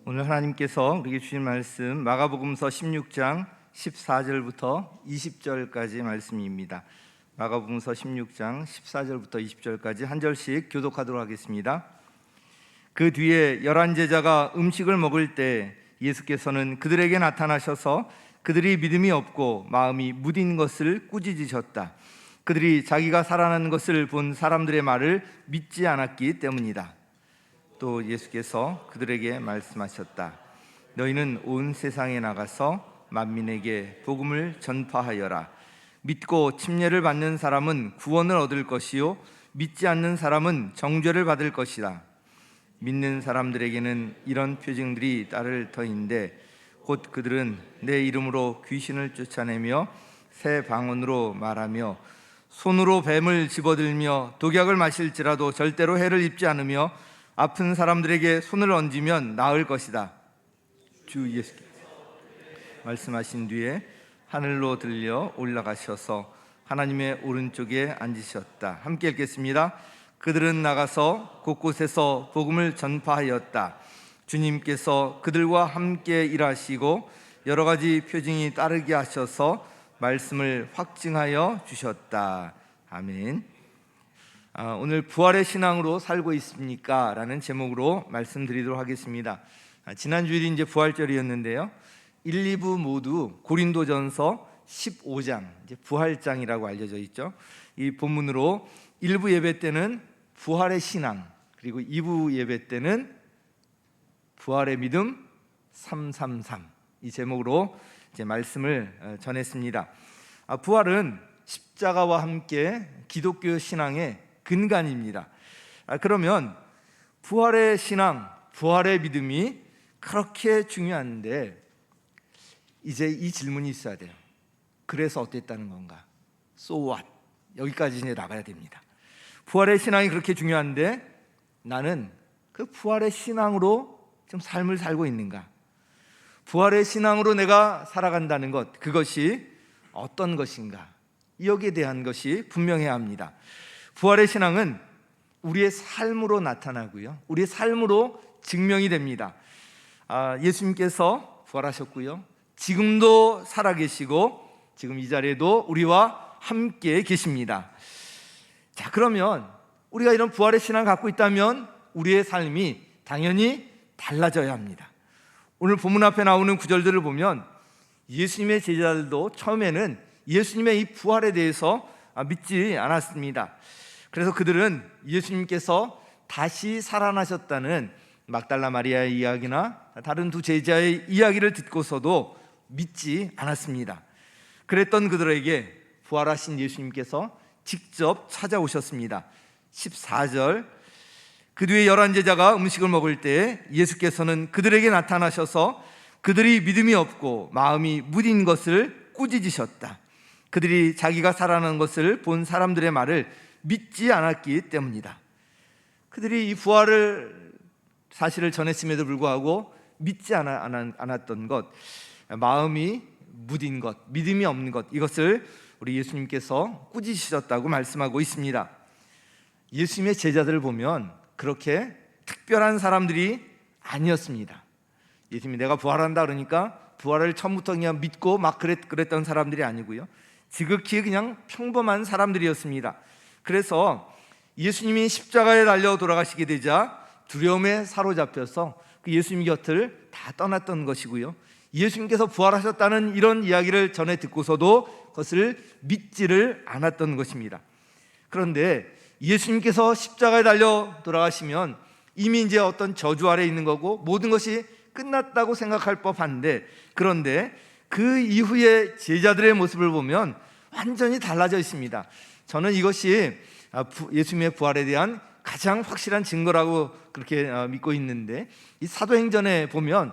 오늘 하나님께서 우리에게 주신 말씀 마가복음서 16장 14절부터 20절까지 말씀입니다. 마가복음서 16장 14절부터 20절까지 한 절씩 교독하도록 하겠습니다. 그 뒤에 11 제자가 음식을 먹을 때 예수께서는 그들에게 나타나셔서 그들이 믿음이 없고 마음이 무딘 것을 꾸짖으셨다. 그들이 자기가 살아난 것을 본 사람들의 말을 믿지 않았기 때문이다. 또 예수께서 그들에게 말씀하셨다. 너희는 온 세상에 나가서 만민에게 복음을 전파하여라. 믿고 침례를 받는 사람은 구원을 얻을 것이요 믿지 않는 사람은 정죄를 받을 것이다. 믿는 사람들에게는 이런 표징들이 따를 터인데 곧 그들은 내 이름으로 귀신을 쫓아내며 새 방언으로 말하며 손으로 뱀을 집어들며 독약을 마실지라도 절대로 해를 입지 않으며 아픈 사람들에게 손을 얹으면 나을 것이다. 주 예수께서 말씀하신 뒤에 하늘로 들려 올라가셔서 하나님의 오른쪽에 앉으셨다. 함께 읽겠습니다. 그들은 나가서 곳곳에서 복음을 전파하였다. 주님께서 그들과 함께 일하시고 여러 가지 표징이 따르게 하셔서 말씀을 확증하여 주셨다. 아멘. 오늘 부활의 신앙으로 살고 있습니까? 라는 제목으로 말씀드리도록 하겠습니다. 지난 주일이 이제 부활절이었는데요. 1, 2부 모두 고린도전서 15장, 이제 부활장이라고 알려져 있죠. 이 본문으로 1부 예배 때는 부활의 신앙, 그리고 2부 예배 때는 부활의 믿음 333, 이 제목으로 이제 말씀을 전했습니다. 부활은 십자가와 함께 기독교 신앙의 근간입니다. 그러면 부활의 신앙, 부활의 믿음이 그렇게 중요한데 이제 이 질문이 있어야 돼요. 그래서 어땠다는 건가? So what? 여기까지 이제 나가야 됩니다. 부활의 신앙이 그렇게 중요한데 나는 그 부활의 신앙으로 좀 삶을 살고 있는가? 부활의 신앙으로 내가 살아간다는 것, 그것이 어떤 것인가? 여기에 대한 것이 분명해야 합니다. 부활의 신앙은 우리의 삶으로 나타나고요, 우리의 삶으로 증명이 됩니다. 예수님께서 부활하셨고요, 지금도 살아계시고 지금 이 자리에도 우리와 함께 계십니다. 자, 그러면 우리가 이런 부활의 신앙을 갖고 있다면 우리의 삶이 당연히 달라져야 합니다. 오늘 본문 앞에 나오는 구절들을 보면 예수님의 제자들도 처음에는 예수님의 이 부활에 대해서 믿지 않았습니다. 그래서 그들은 예수님께서 다시 살아나셨다는 막달라 마리아의 이야기나 다른 두 제자의 이야기를 듣고서도 믿지 않았습니다. 그랬던 그들에게 부활하신 예수님께서 직접 찾아오셨습니다. 14절, 그 뒤에 11 제자가 음식을 먹을 때 예수께서는 그들에게 나타나셔서 그들이 믿음이 없고 마음이 무딘 것을 꾸짖으셨다. 그들이 자기가 살아난 것을 본 사람들의 말을 믿지 않았기 때문이다. 그들이 이 부활을 사실을 전했음에도 불구하고 믿지 않았던 것, 마음이 무딘 것, 믿음이 없는 것, 이것을 우리 예수님께서 꾸짖으셨다고 말씀하고 있습니다. 예수님의 제자들을 보면 그렇게 특별한 사람들이 아니었습니다. 예수님이 내가 부활한다 그러니까 부활을 처음부터 그냥 믿고 막 그랬던 사람들이 아니고요, 지극히 그냥 평범한 사람들이었습니다. 그래서 예수님이 십자가에 달려 돌아가시게 되자 두려움에 사로잡혀서 그 예수님 곁을 다 떠났던 것이고요, 예수님께서 부활하셨다는 이런 이야기를 전해 듣고서도 그것을 믿지를 않았던 것입니다. 그런데 예수님께서 십자가에 달려 돌아가시면 이미 이제 어떤 저주 아래 있는 거고 모든 것이 끝났다고 생각할 법한데, 그런데 그 이후에 제자들의 모습을 보면 완전히 달라져 있습니다. 저는 이것이 예수님의 부활에 대한 가장 확실한 증거라고 그렇게 믿고 있는데, 이 사도행전에 보면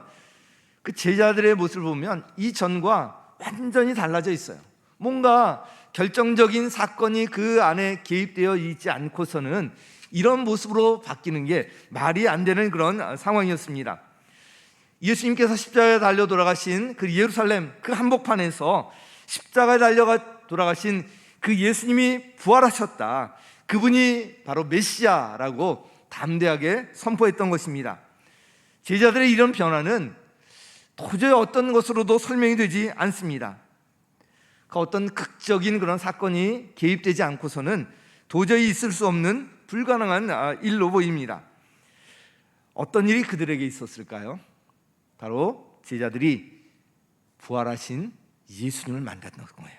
그 제자들의 모습을 보면 이전과 완전히 달라져 있어요. 뭔가 결정적인 사건이 그 안에 개입되어 있지 않고서는 이런 모습으로 바뀌는 게 말이 안 되는 그런 상황이었습니다. 예수님께서 십자가에 달려 돌아가신 그 예루살렘 그 한복판에서 십자가에 달려 돌아가신 그 예수님이 부활하셨다, 그분이 바로 메시아라고 담대하게 선포했던 것입니다. 제자들의 이런 변화는 도저히 어떤 것으로도 설명이 되지 않습니다. 그 어떤 극적인 그런 사건이 개입되지 않고서는 도저히 있을 수 없는 불가능한 일로 보입니다. 어떤 일이 그들에게 있었을까요? 바로 제자들이 부활하신 예수님을 만났던 거예요.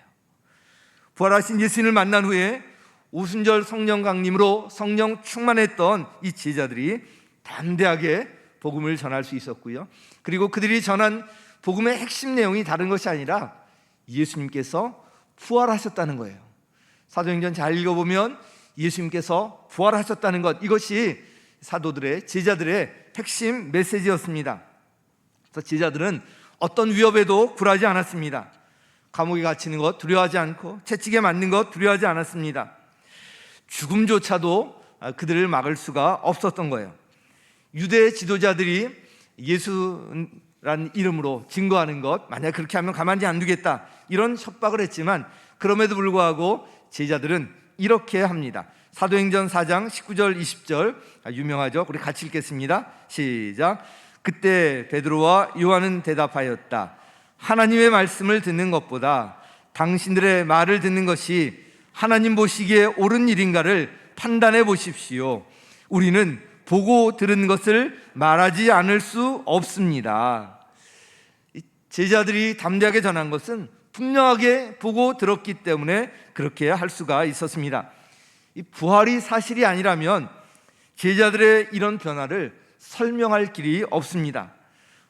부활하신 예수님을 만난 후에 오순절 성령 강림으로 성령 충만했던 이 제자들이 담대하게 복음을 전할 수 있었고요. 그리고 그들이 전한 복음의 핵심 내용이 다른 것이 아니라 예수님께서 부활하셨다는 거예요. 사도행전 잘 읽어보면 예수님께서 부활하셨다는 것, 이것이 사도들의, 제자들의 핵심 메시지였습니다. 그래서 제자들은 어떤 위협에도 굴하지 않았습니다. 감옥에 갇히는 것 두려워하지 않고 채찍에 맞는 것 두려워하지 않았습니다. 죽음조차도 그들을 막을 수가 없었던 거예요. 유대 지도자들이 예수란 이름으로 증거하는 것, 만약 그렇게 하면 가만히 안 두겠다, 이런 협박을 했지만 그럼에도 불구하고 제자들은 이렇게 합니다. 사도행전 4장 19절 20절 유명하죠. 우리 같이 읽겠습니다. 시작. 그때 베드로와 요한은 대답하였다. 하나님의 말씀을 듣는 것보다 당신들의 말을 듣는 것이 하나님 보시기에 옳은 일인가를 판단해 보십시오. 우리는 보고 들은 것을 말하지 않을 수 없습니다. 제자들이 담대하게 전한 것은 분명하게 보고 들었기 때문에 그렇게 할 수가 있었습니다. 이 부활이 사실이 아니라면 제자들의 이런 변화를 설명할 길이 없습니다.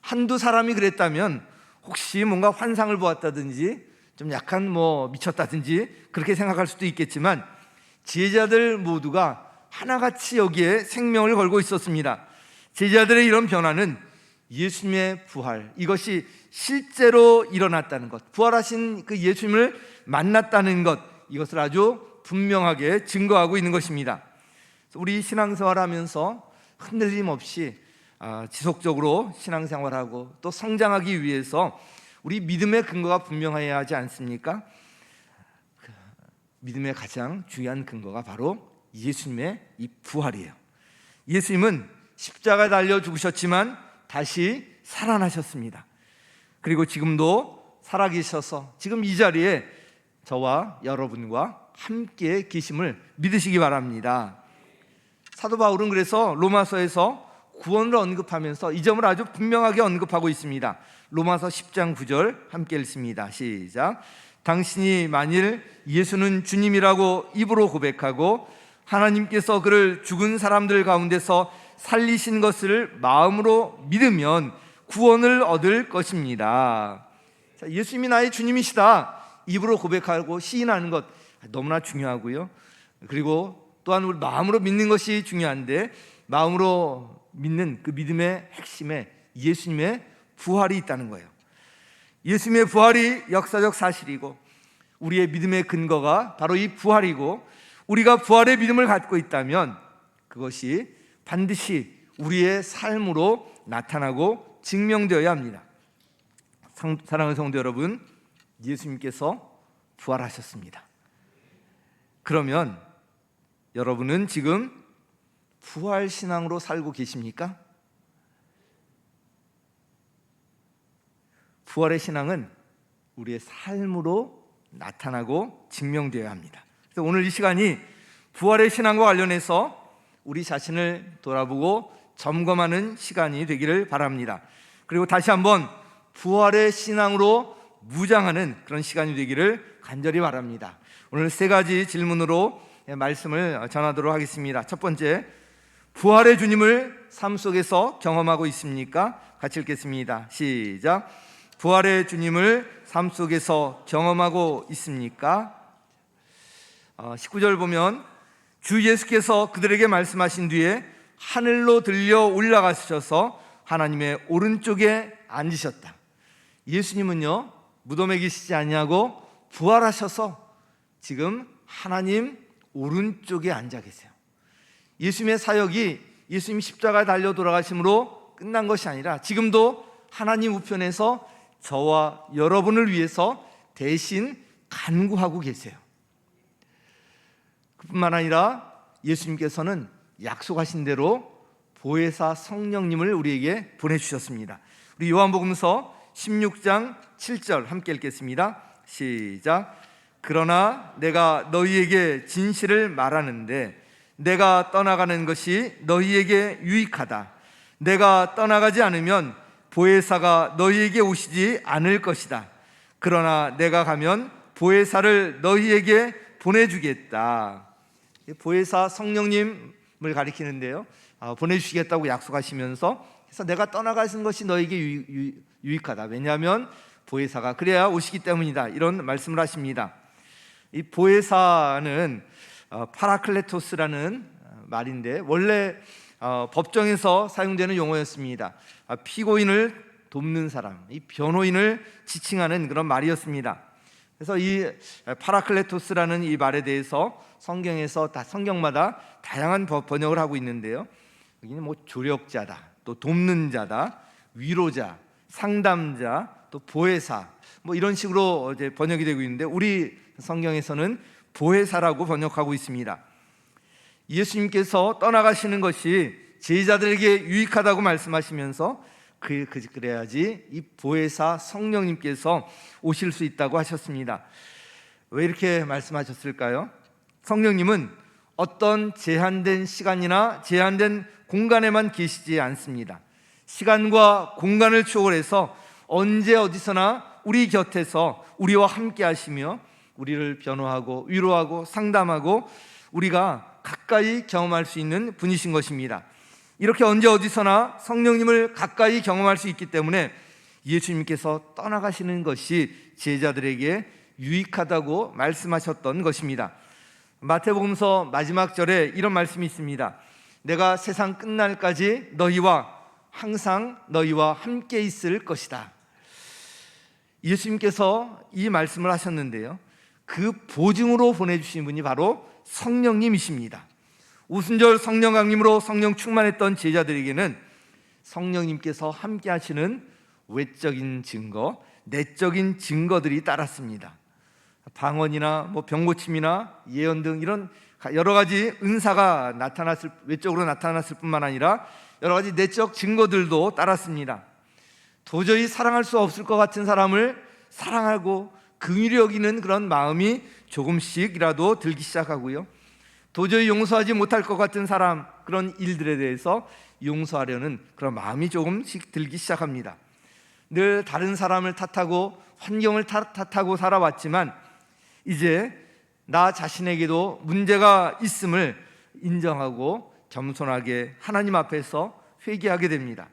한두 사람이 그랬다면 혹시 뭔가 환상을 보았다든지 좀 약간 미쳤다든지 그렇게 생각할 수도 있겠지만 제자들 모두가 하나같이 여기에 생명을 걸고 있었습니다. 제자들의 이런 변화는 예수님의 부활, 이것이 실제로 일어났다는 것, 부활하신 그 예수님을 만났다는 것, 이것을 아주 분명하게 증거하고 있는 것입니다. 우리 신앙생활하면서 흔들림 없이 지속적으로 신앙생활하고 또 성장하기 위해서 우리 믿음의 근거가 분명해야 하지 않습니까? 믿음의 가장 중요한 근거가 바로 예수님의 이 부활이에요. 예수님은 십자가에 달려 죽으셨지만 다시 살아나셨습니다. 그리고 지금도 살아계셔서 지금 이 자리에 저와 여러분과 함께 계심을 믿으시기 바랍니다. 사도 바울은 그래서 로마서에서 구원을 언급하면서 이 점을 아주 분명하게 언급하고 있습니다. 로마서 10장 9절 함께 읽습니다. 시작. 당신이 만일 예수는 주님이라고 입으로 고백하고 하나님께서 그를 죽은 사람들 가운데서 살리신 것을 마음으로 믿으면 구원을 얻을 것입니다. 자, 예수님이 나의 주님이시다, 입으로 고백하고 시인하는 것 너무나 중요하고요. 그리고 또한 우리 마음으로 믿는 것이 중요한데, 마음으로 믿는 그 믿음의 핵심에 예수님의 부활이 있다는 거예요. 예수님의 부활이 역사적 사실이고 우리의 믿음의 근거가 바로 이 부활이고, 우리가 부활의 믿음을 갖고 있다면 그것이 반드시 우리의 삶으로 나타나고 증명되어야 합니다. 사랑하는 성도 여러분, 예수님께서 부활하셨습니다. 그러면 여러분은 지금 부활신앙으로 살고 계십니까? 부활의 신앙은 우리의 삶으로 나타나고 증명되어야 합니다. 그래서 오늘 이 시간이 부활의 신앙과 관련해서 우리 자신을 돌아보고 점검하는 시간이 되기를 바랍니다. 그리고 다시 한번 부활의 신앙으로 무장하는 그런 시간이 되기를 간절히 바랍니다. 오늘 세 가지 질문으로 말씀을 전하도록 하겠습니다. 첫 번째, 부활의 주님을 삶 속에서 경험하고 있습니까? 같이 읽겠습니다. 시작. 부활의 주님을 삶 속에서 경험하고 있습니까? 19절 보면 주 예수께서 그들에게 말씀하신 뒤에 하늘로 들려 올라가셔서 하나님의 오른쪽에 앉으셨다. 예수님은요, 무덤에 계시지 아니하고 부활하셔서 지금 하나님 오른쪽에 앉아 계세요. 예수님의 사역이 예수님 십자가에 달려 돌아가심으로 끝난 것이 아니라 지금도 하나님 우편에서 저와 여러분을 위해서 대신 간구하고 계세요. 그뿐만 아니라 예수님께서는 약속하신 대로 보혜사 성령님을 우리에게 보내주셨습니다. 우리 요한복음서 16장 7절 함께 읽겠습니다. 시작. 그러나 내가 너희에게 진실을 말하는데 내가 떠나가는 것이 너희에게 유익하다. 내가 떠나가지 않으면 보혜사가 너희에게 오시지 않을 것이다. 그러나 내가 가면 보혜사를 너희에게 보내주겠다. 보혜사 성령님을 가리키는데요, 보내주시겠다고 약속하시면서, 그래서 내가 떠나가는 것이 너에게 유익하다. 왜냐하면 보혜사가 그래야 오시기 때문이다. 이런 말씀을 하십니다. 이 보혜사는 파라클레토스라는 말인데 원래 법정에서 사용되는 용어였습니다. 피고인을 돕는 사람, 이 변호인을 지칭하는 그런 말이었습니다. 그래서 이 파라클레토스라는 이 말에 대해서 성경에서 성경마다 다양한 번역을 하고 있는데요, 여기는 뭐 조력자다, 또 돕는 자다, 위로자, 상담자, 또 보혜사, 뭐 이런 식으로 이제 번역이 되고 있는데 우리 성경에서는 보혜사라고 번역하고 있습니다. 예수님께서 떠나가시는 것이 제자들에게 유익하다고 말씀하시면서 그래야지 이 보혜사 성령님께서 오실 수 있다고 하셨습니다. 왜 이렇게 말씀하셨을까요? 성령님은 어떤 제한된 시간이나 제한된 공간에만 계시지 않습니다. 시간과 공간을 초월해서 언제 어디서나 우리 곁에서 우리와 함께 하시며 우리를 변호하고 위로하고 상담하고 우리가 가까이 경험할 수 있는 분이신 것입니다. 이렇게 언제 어디서나 성령님을 가까이 경험할 수 있기 때문에 예수님께서 떠나가시는 것이 제자들에게 유익하다고 말씀하셨던 것입니다. 마태복음서 마지막 절에 이런 말씀이 있습니다. 내가 세상 끝날까지 항상 너희와 함께 있을 것이다. 예수님께서 이 말씀을 하셨는데요, 그 보증으로 보내주신 분이 바로 성령님이십니다. 오순절 성령 강림으로 성령 충만했던 제자들에게는 성령님께서 함께 하시는 외적인 증거, 내적인 증거들이 따랐습니다. 방언이나 뭐 병고침이나 예언 등 이런 여러 가지 은사가 외적으로 나타났을 뿐만 아니라 여러 가지 내적 증거들도 따랐습니다. 도저히 사랑할 수 없을 것 같은 사람을 사랑하고 긍휼히 여기는 그런 마음이 조금씩이라도 들기 시작하고요, 도저히 용서하지 못할 것 같은 사람, 그런 일들에 대해서 용서하려는 그런 마음이 조금씩 들기 시작합니다. 늘 다른 사람을 탓하고 환경을 탓하고 살아왔지만 이제 나 자신에게도 문제가 있음을 인정하고 겸손하게 하나님 앞에서 회개하게 됩니다.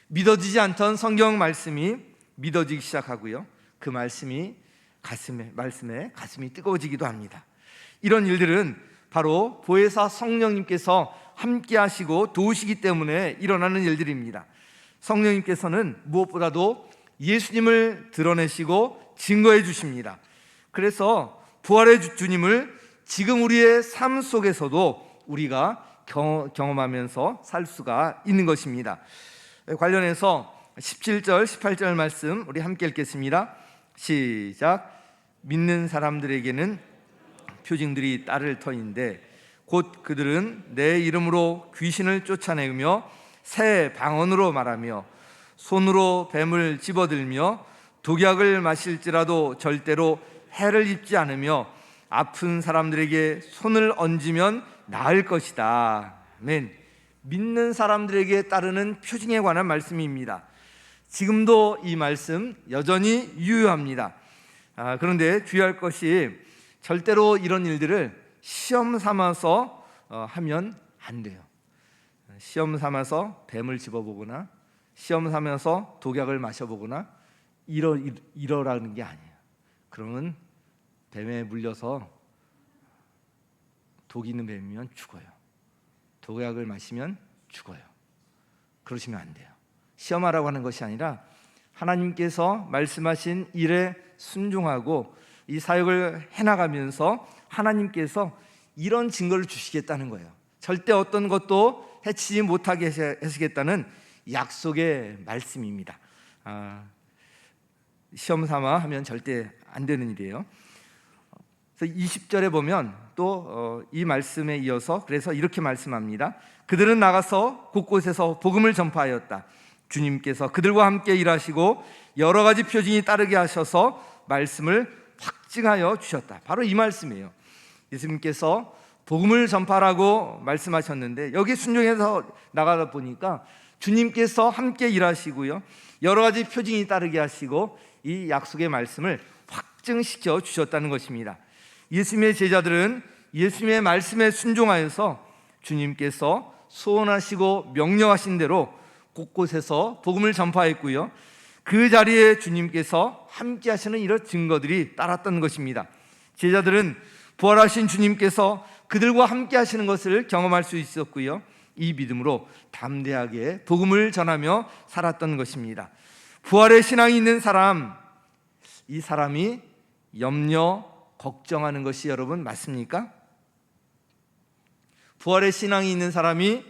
믿어지지 않던 성경 말씀이 믿어지기 시작하고요, 그 말씀에 가슴이 뜨거워지기도 합니다. 이런 일들은 바로 보혜사 성령님께서 함께 하시고 도우시기 때문에 일어나는 일들입니다. 성령님께서는 무엇보다도 예수님을 드러내시고 증거해 주십니다. 그래서 부활의 주님을 지금 우리의 삶 속에서도 우리가 경험하면서 살 수가 있는 것입니다. 관련해서 17절, 18절 말씀 우리 함께 읽겠습니다. 시작. 믿는 사람들에게는 표징들이 따를 터인데 곧 그들은 내 이름으로 귀신을 쫓아내며 새 방언으로 말하며 손으로 뱀을 집어들며 독약을 마실지라도 절대로 해를 입지 않으며 아픈 사람들에게 손을 얹으면 나을 것이다. 아멘. 믿는 사람들에게 따르는 표징에 관한 말씀입니다. 지금도 이 말씀 여전히 유효합니다. 그런데 주의할 것이 절대로 이런 일들을 시험 삼아서 하면 안 돼요. 시험 삼아서 뱀을 집어보거나 시험 삼아서 독약을 마셔보거나 이러라는 게 아니에요. 그러면 뱀에 물려서 독이 있는 뱀이면 죽어요. 독약을 마시면 죽어요. 그러시면 안 돼요. 시험하라고 하는 것이 아니라 하나님께서 말씀하신 일에 순종하고 이 사역을 해나가면서 하나님께서 이런 증거를 주시겠다는 거예요. 절대 어떤 것도 해치지 못하게 하시겠다는 약속의 말씀입니다. 시험 삼아 하면 절대 안 되는 일이에요. 그래서 20절에 보면 또 이 말씀에 이어서 그래서 이렇게 말씀합니다. 그들은 나가서 곳곳에서 복음을 전파하였다. 주님께서 그들과 함께 일하시고 여러 가지 표징이 따르게 하셔서 말씀을 확증하여 주셨다. 바로 이 말씀이에요. 예수님께서 복음을 전파라고 말씀하셨는데 여기 순종해서 나가다 보니까 주님께서 함께 일하시고요, 여러 가지 표징이 따르게 하시고 이 약속의 말씀을 확증시켜 주셨다는 것입니다. 예수님의 제자들은 예수님의 말씀에 순종하여서 주님께서 소원하시고 명령하신 대로 곳곳에서 복음을 전파했고요, 그 자리에 주님께서 함께 하시는 이런 증거들이 따랐던 것입니다. 제자들은 부활하신 주님께서 그들과 함께 하시는 것을 경험할 수 있었고요, 이 믿음으로 담대하게 복음을 전하며 살았던 것입니다. 부활의 신앙이 있는 사람, 이 사람이 염려, 걱정하는 것이 여러분 맞습니까? 부활의 신앙이 있는 사람이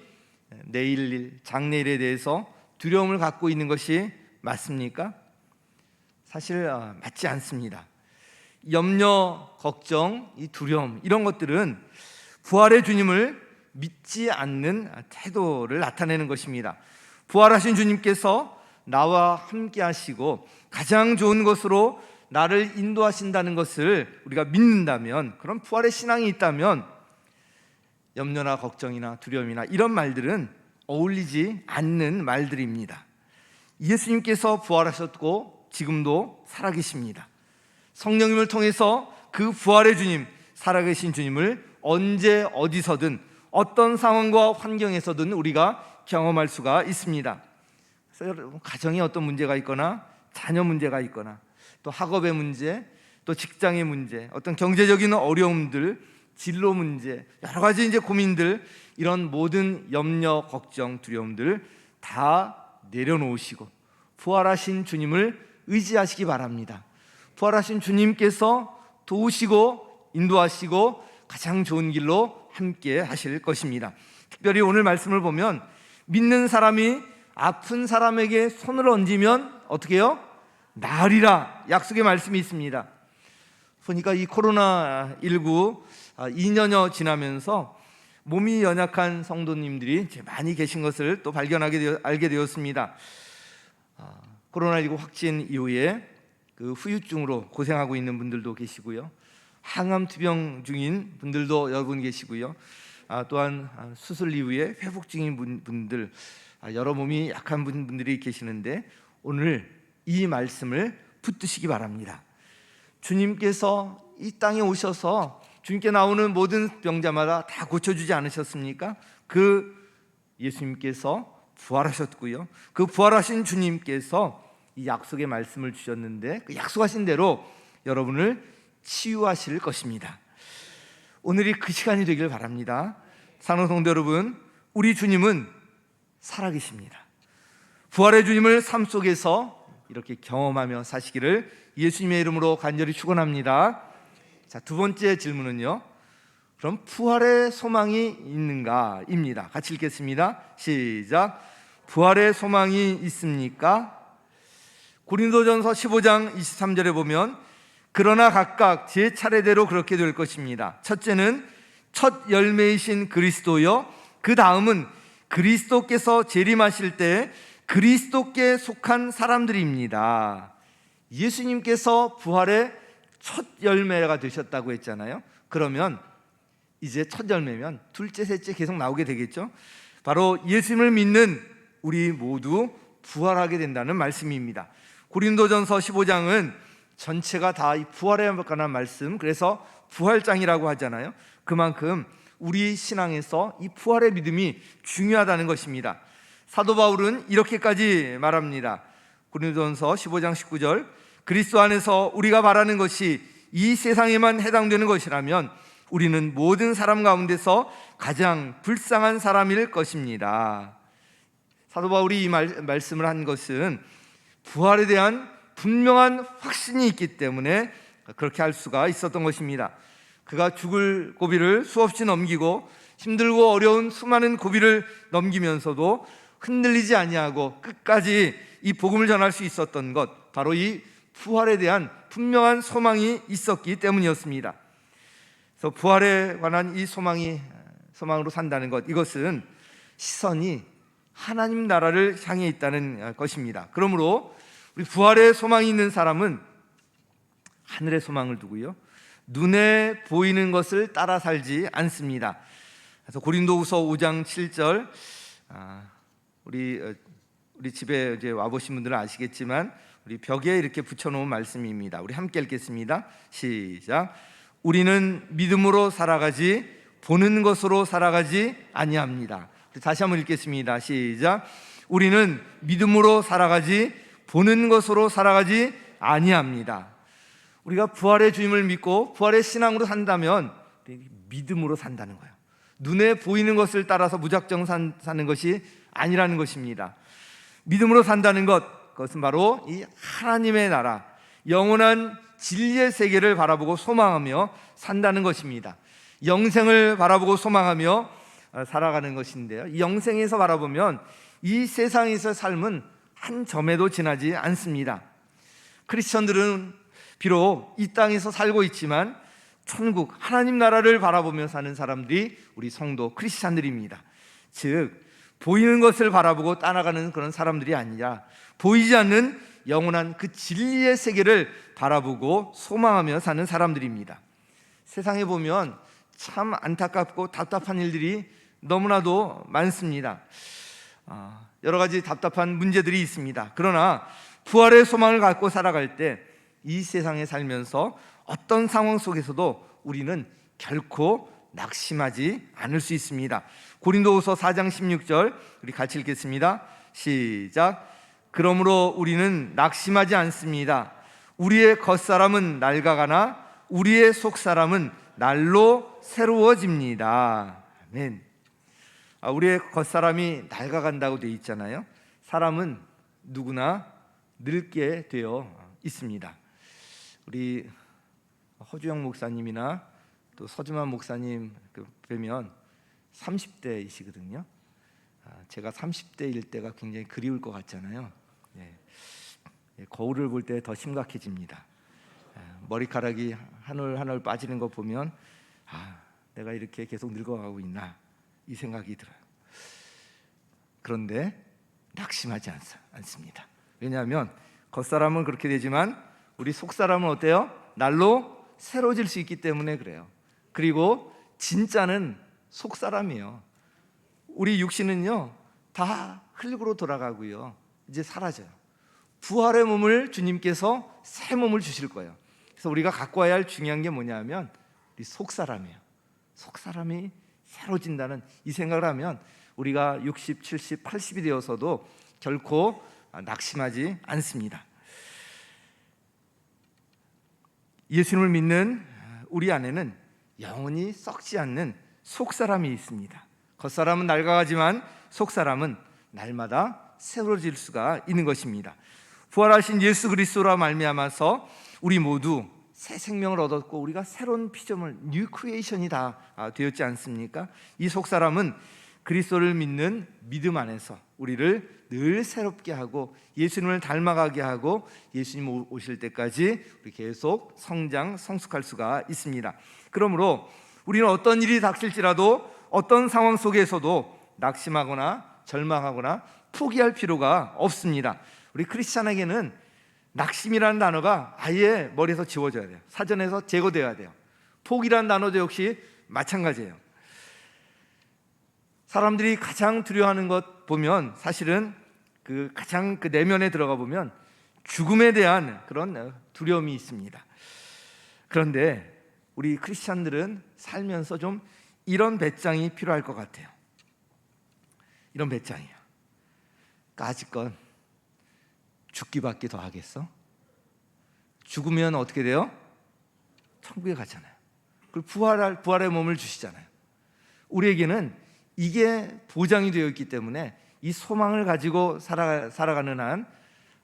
내일 일, 장래일에 대해서 두려움을 갖고 있는 것이 맞습니까? 사실 맞지 않습니다. 염려, 걱정, 이 두려움, 이런 것들은 부활의 주님을 믿지 않는 태도를 나타내는 것입니다. 부활하신 주님께서 나와 함께 하시고 가장 좋은 것으로 나를 인도하신다는 것을 우리가 믿는다면, 그런 부활의 신앙이 있다면 염려나 걱정이나 두려움이나 이런 말들은 어울리지 않는 말들입니다. 예수님께서 부활하셨고 지금도 살아계십니다. 성령님을 통해서 그 부활의 주님, 살아계신 주님을 언제 어디서든 어떤 상황과 환경에서든 우리가 경험할 수가 있습니다. 그래서 여러분, 가정에 어떤 문제가 있거나 자녀 문제가 있거나 또 학업의 문제, 또 직장의 문제, 어떤 경제적인 어려움들, 진로 문제, 여러 가지 이제 고민들, 이런 모든 염려, 걱정, 두려움들 다 내려놓으시고 부활하신 주님을 의지하시기 바랍니다. 부활하신 주님께서 도우시고 인도하시고 가장 좋은 길로 함께 하실 것입니다. 특별히 오늘 말씀을 보면 믿는 사람이 아픈 사람에게 손을 얹으면 어떻게 해요? 나으리라 약속의 말씀이 있습니다. 보니까 이 코로나19 2년여 지나면서 몸이 연약한 성도님들이 많이 계신 것을 또 알게 되었습니다. 코로나19 확진 이후에 그 후유증으로 고생하고 있는 분들도 계시고요, 항암 투병 중인 분들도 여러분 계시고요, 또한 수술 이후에 회복 중인 분들, 여러 몸이 약한 분들이 계시는데 오늘 이 말씀을 붙드시기 바랍니다. 주님께서 이 땅에 오셔서 주님께 나오는 모든 병자마다 다 고쳐주지 않으셨습니까? 그 예수님께서 부활하셨고요, 그 부활하신 주님께서 이 약속의 말씀을 주셨는데 그 약속하신 대로 여러분을 치유하실 것입니다. 오늘이 그 시간이 되길 바랍니다. 사랑하는 성도 여러분, 우리 주님은 살아계십니다. 부활의 주님을 삶 속에서 이렇게 경험하며 사시기를 예수님의 이름으로 간절히 축원합니다. 자, 두 번째 질문은요, 그럼 부활의 소망이 있는가입니다. 같이 읽겠습니다. 시작. 부활의 소망이 있습니까? 고린도전서 15장 23절에 보면 그러나 각각 제 차례대로 그렇게 될 것입니다. 첫째는 첫 열매이신 그리스도요, 그 다음은 그리스도께서 재림하실 때 그리스도께 속한 사람들입니다. 예수님께서 부활의 첫 열매가 되셨다고 했잖아요. 그러면 이제 첫 열매면 둘째, 셋째 계속 나오게 되겠죠. 바로 예수님을 믿는 우리 모두 부활하게 된다는 말씀입니다. 고린도전서 15장은 전체가 다 이 부활에 관한 말씀, 그래서 부활장이라고 하잖아요. 그만큼 우리 신앙에서 이 부활의 믿음이 중요하다는 것입니다. 사도 바울은 이렇게까지 말합니다. 고린도전서 15장 19절, 그리스도 안에서 우리가 바라는 것이 이 세상에만 해당되는 것이라면 우리는 모든 사람 가운데서 가장 불쌍한 사람일 것입니다. 사도 바울이 이 말씀을 한 것은 부활에 대한 분명한 확신이 있기 때문에 그렇게 할 수가 있었던 것입니다. 그가 죽을 고비를 수없이 넘기고 힘들고 어려운 수많은 고비를 넘기면서도 흔들리지 아니하고 끝까지 이 복음을 전할 수 있었던 것, 바로 이 부활에 대한 분명한 소망이 있었기 때문이었습니다. 그래서 부활에 관한 이 소망으로 산다는 것, 이것은 시선이 하나님 나라를 향해 있다는 것입니다. 그러므로 우리 부활의 소망이 있는 사람은 하늘의 소망을 두고요, 눈에 보이는 것을 따라 살지 않습니다. 그래서 고린도후서 5장 7절, 우리 집에 이제 와보신 분들은 아시겠지만 우리 벽에 이렇게 붙여놓은 말씀입니다. 우리 함께 읽겠습니다. 시작. 우리는 믿음으로 살아가지 보는 것으로 살아가지 아니합니다. 다시 한번 읽겠습니다. 시작. 우리는 믿음으로 살아가지 보는 것으로 살아가지 아니합니다. 우리가 부활의 주님을 믿고 부활의 신앙으로 산다면 믿음으로 산다는 거예요. 눈에 보이는 것을 따라서 무작정 사는 것이 아니라는 것입니다. 믿음으로 산다는 것, 그것은 바로 이 하나님의 나라, 영원한 진리의 세계를 바라보고 소망하며 산다는 것입니다. 영생을 바라보고 소망하며 살아가는 것인데요, 이 영생에서 바라보면 이 세상에서 삶은 한 점에도 지나지 않습니다. 크리스천들은 비록 이 땅에서 살고 있지만 천국 하나님 나라를 바라보며 사는 사람들이 우리 성도 크리스찬들입니다. 즉 보이는 것을 바라보고 따라가는 그런 사람들이 아니라 보이지 않는 영원한 그 진리의 세계를 바라보고 소망하며 사는 사람들입니다. 세상에 보면 참 안타깝고 답답한 일들이 너무나도 많습니다. 여러 가지 답답한 문제들이 있습니다. 그러나 부활의 소망을 갖고 살아갈 때 이 세상에 살면서 어떤 상황 속에서도 우리는 결코 낙심하지 않을 수 있습니다. 고린도후서 4장 16절 우리 같이 읽겠습니다. 시작. 그러므로 우리는 낙심하지 않습니다. 우리의 겉사람은 낡아가나 우리의 속사람은 날로 새로워집니다. 아멘. 우리의 겉사람이 낡아간다고 되어 있잖아요. 사람은 누구나 늙게 되어 있습니다. 우리 허주영 목사님이나 또 서주만 목사님 뵈면 30대이시거든요. 제가 30대일 때가 굉장히 그리울 것 같잖아요. 거울을 볼 때 더 심각해집니다. 머리카락이 한 올 한 올 빠지는 거 보면 내가 이렇게 계속 늙어가고 있나 이 생각이 들어요. 그런데 낙심하지 않습니다. 왜냐하면 겉사람은 그렇게 되지만 우리 속사람은 어때요? 날로 새로워질 수 있기 때문에 그래요. 그리고 진짜는 속사람이에요. 우리 육신은요 다 흙으로 돌아가고요 이제 사라져요. 부활의 몸을 주님께서 새 몸을 주실 거예요. 그래서 우리가 갖고 와야 할 중요한 게 뭐냐면 우리 속사람이에요. 속사람이 새로워진다는 이 생각을 하면 우리가 60, 70, 80이 되어서도 결코 낙심하지 않습니다. 예수님을 믿는 우리 안에는 영원히 썩지 않는 속사람이 있습니다. 겉사람은 낡아가지만 속사람은 날마다 새로워질 수가 있는 것입니다. 부활하신 예수 그리스도로 말미암아서 우리 모두 새 생명을 얻었고 우리가 새로운 피조물 뉴 크리에이션이 다 되었지 않습니까? 이 속사람은 그리스도를 믿는 믿음 안에서 우리를 늘 새롭게 하고 예수님을 닮아가게 하고 예수님 오실 때까지 우리 계속 성장 성숙할 수가 있습니다. 그러므로 우리는 어떤 일이 닥칠지라도 어떤 상황 속에서도 낙심하거나 절망하거나 포기할 필요가 없습니다. 우리 크리스찬에게는 낙심이라는 단어가 아예 머리에서 지워져야 돼요. 사전에서 제거되어야 돼요. 포기라는 단어도 역시 마찬가지예요. 사람들이 가장 두려워하는 것 보면 사실은 가장 내면에 들어가 보면 죽음에 대한 그런 두려움이 있습니다. 그런데 우리 크리스찬들은 살면서 좀 이런 배짱이 필요할 것 같아요. 이런 배짱이야. 까짓 건 죽기밖에 더 하겠어? 죽으면 어떻게 돼요? 천국에 가잖아요. 그리고 부활의 몸을 주시잖아요. 우리에게는 이게 보장이 되어 있기 때문에 이 소망을 가지고 살아가는 한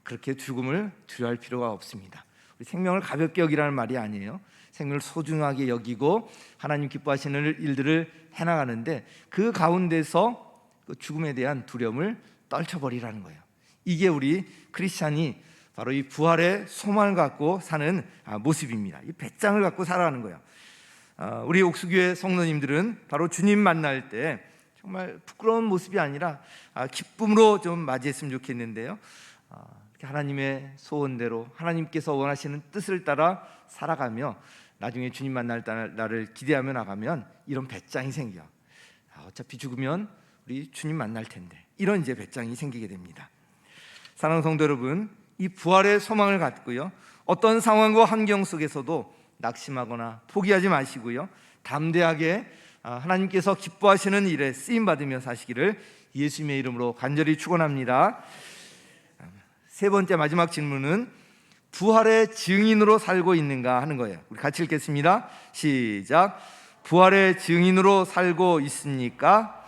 그렇게 죽음을 두려워할 필요가 없습니다. 우리 생명을 가볍게 여기라는 말이 아니에요. 생명을 소중하게 여기고 하나님 기뻐하시는 일들을 해나가는데 그 가운데서 그 죽음에 대한 두려움을 떨쳐버리라는 거예요. 이게 우리 크리스찬이 바로 이 부활의 소망을 갖고 사는 모습입니다. 이 배짱을 갖고 살아가는 거예요. 우리 옥수교회 성도님들은 바로 주님 만날 때 정말 부끄러운 모습이 아니라 기쁨으로 좀 맞이했으면 좋겠는데요. 하나님의 소원대로 하나님께서 원하시는 뜻을 따라 살아가며 나중에 주님 만날 날을 기대하며 나가면 이런 배짱이 생겨. 어차피 죽으면 우리 주님 만날 텐데, 이런 이제 배짱이 생기게 됩니다. 사랑하는 성도 여러분, 이 부활의 소망을 갖고요, 어떤 상황과 환경 속에서도 낙심하거나 포기하지 마시고요, 담대하게 하나님께서 기뻐하시는 일에 쓰임 받으며 사시기를 예수님의 이름으로 간절히 축원합니다. 세 번째 마지막 질문은 부활의 증인으로 살고 있는가 하는 거예요. 우리 같이 읽겠습니다. 시작. 부활의 증인으로 살고 있습니까?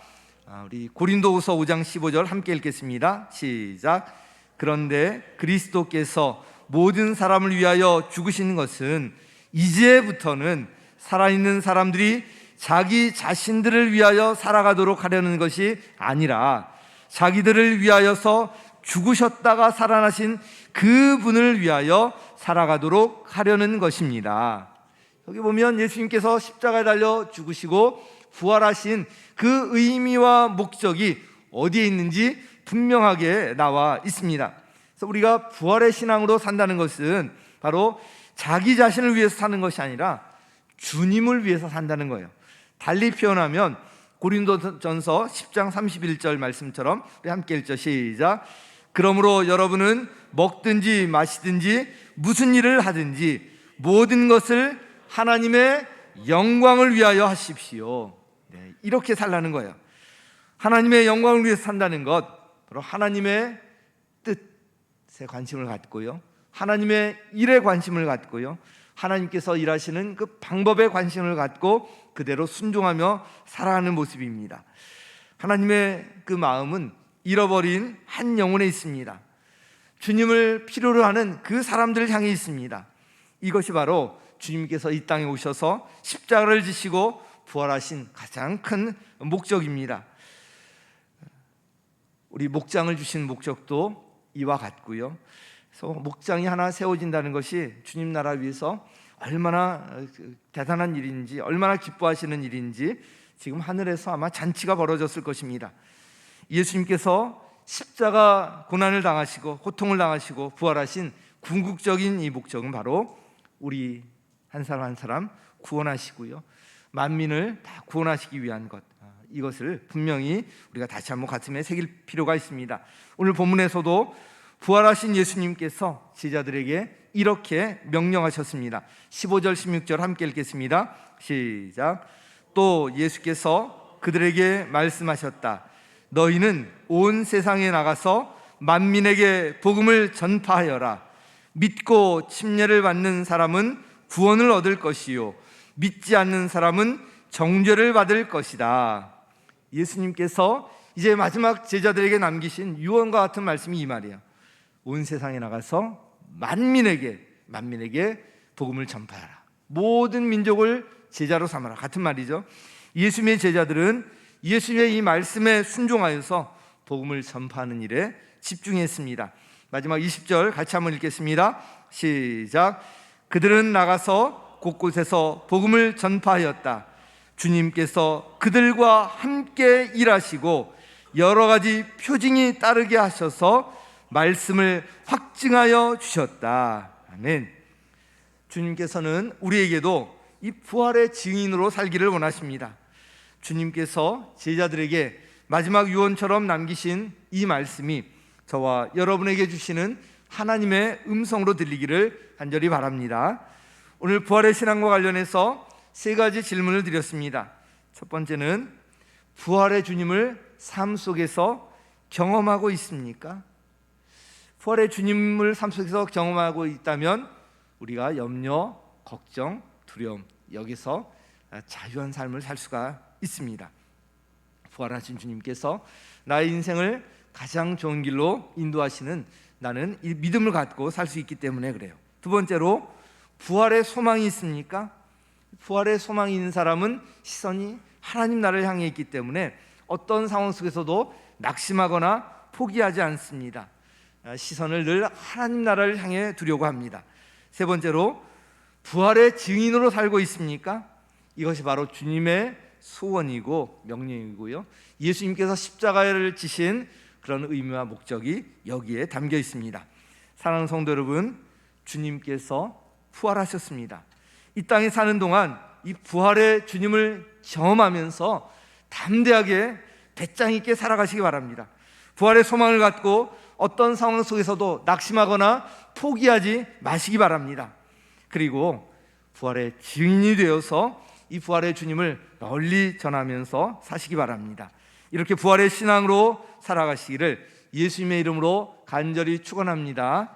우리 고린도후서 5장 15절 함께 읽겠습니다. 시작. 그런데 그리스도께서 모든 사람을 위하여 죽으신 것은 이제부터는 살아있는 사람들이 자기 자신들을 위하여 살아가도록 하려는 것이 아니라 자기들을 위하여서 죽으셨다가 살아나신 그분을 위하여 살아가도록 하려는 것입니다. 여기 보면 예수님께서 십자가에 달려 죽으시고 부활하신 그 의미와 목적이 어디에 있는지 분명하게 나와 있습니다. 그래서 우리가 부활의 신앙으로 산다는 것은 바로 자기 자신을 위해서 사는 것이 아니라 주님을 위해서 산다는 거예요. 달리 표현하면 고린도전서 10장 31절 말씀처럼 우리 함께 읽죠. 시작. 그러므로 여러분은 먹든지 마시든지 무슨 일을 하든지 모든 것을 하나님의 영광을 위하여 하십시오. 이렇게 살라는 거예요. 하나님의 영광을 위해서 산다는 것, 바로 하나님의 뜻에 관심을 갖고요, 하나님의 일에 관심을 갖고요, 하나님께서 일하시는 그 방법에 관심을 갖고 그대로 순종하며 살아가는 모습입니다. 하나님의 그 마음은 잃어버린 한 영혼에 있습니다. 주님을 필요로 하는 그 사람들을 향해 있습니다. 이것이 바로 주님께서 이 땅에 오셔서 십자가를 지시고 부활하신 가장 큰 목적입니다. 우리 목장을 주신 목적도 이와 같고요. 그래서 목장이 하나 세워진다는 것이 주님 나라 위해서 얼마나 대단한 일인지, 얼마나 기뻐하시는 일인지 지금 하늘에서 아마 잔치가 벌어졌을 것입니다. 예수님께서 십자가 고난을 당하시고 고통을 당하시고 부활하신 궁극적인 이 목적은 바로 우리 한 사람 한 사람 구원하시고요, 만민을 다 구원하시기 위한 것, 이것을 분명히 우리가 다시 한번 가슴에 새길 필요가 있습니다. 오늘 본문에서도 부활하신 예수님께서 제자들에게 이렇게 명령하셨습니다. 15절 16절 함께 읽겠습니다. 시작. 또 예수께서 그들에게 말씀하셨다. 너희는 온 세상에 나가서 만민에게 복음을 전파하여라. 믿고 침례를 받는 사람은 구원을 얻을 것이요 믿지 않는 사람은 정죄를 받을 것이다. 예수님께서 이제 마지막 제자들에게 남기신 유언과 같은 말씀이 이 말이에요. 온 세상에 나가서 만민에게 복음을 전파하라. 모든 민족을 제자로 삼아라. 같은 말이죠. 예수님의 제자들은 예수님의 이 말씀에 순종하여서 복음을 전파하는 일에 집중했습니다. 마지막 20절 같이 한번 읽겠습니다. 시작. 그들은 나가서 곳곳에서 복음을 전파하였다. 주님께서 그들과 함께 일하시고 여러 가지 표징이 따르게 하셔서 말씀을 확증하여 주셨다. 아멘. 주님께서는 우리에게도 이 부활의 증인으로 살기를 원하십니다. 주님께서 제자들에게 마지막 유언처럼 남기신 이 말씀이 저와 여러분에게 주시는 하나님의 음성으로 들리기를 간절히 바랍니다. 오늘 부활의 신앙과 관련해서 세 가지 질문을 드렸습니다. 첫 번째는 부활의 주님을 삶 속에서 경험하고 있습니까? 부활의 주님을 삶 속에서 경험하고 있다면 우리가 염려, 걱정, 두려움, 여기서 자유한 삶을 살 수가 있습니다. 부활하신 주님께서 나의 인생을 가장 좋은 길로 인도하시는 나는 이 믿음을 갖고 살 수 있기 때문에 그래요. 두 번째로 부활의 소망이 있습니까? 부활의 소망이 있는 사람은 시선이 하나님 나라를 향해 있기 때문에 어떤 상황 속에서도 낙심하거나 포기하지 않습니다. 시선을 늘 하나님 나라를 향해 두려고 합니다. 세 번째로 부활의 증인으로 살고 있습니까? 이것이 바로 주님의 소원이고 명령이고요. 예수님께서 십자가를 지신 그런 의미와 목적이 여기에 담겨 있습니다. 사랑하는 성도 여러분, 주님께서 부활하셨습니다. 이 땅에 사는 동안 이 부활의 주님을 경험하면서 담대하게 배짱 있게 살아가시기 바랍니다. 부활의 소망을 갖고 어떤 상황 속에서도 낙심하거나 포기하지 마시기 바랍니다. 그리고 부활의 증인이 되어서 이 부활의 주님을 널리 전하면서 사시기 바랍니다. 이렇게 부활의 신앙으로 살아가시기를 예수님의 이름으로 간절히 축원합니다.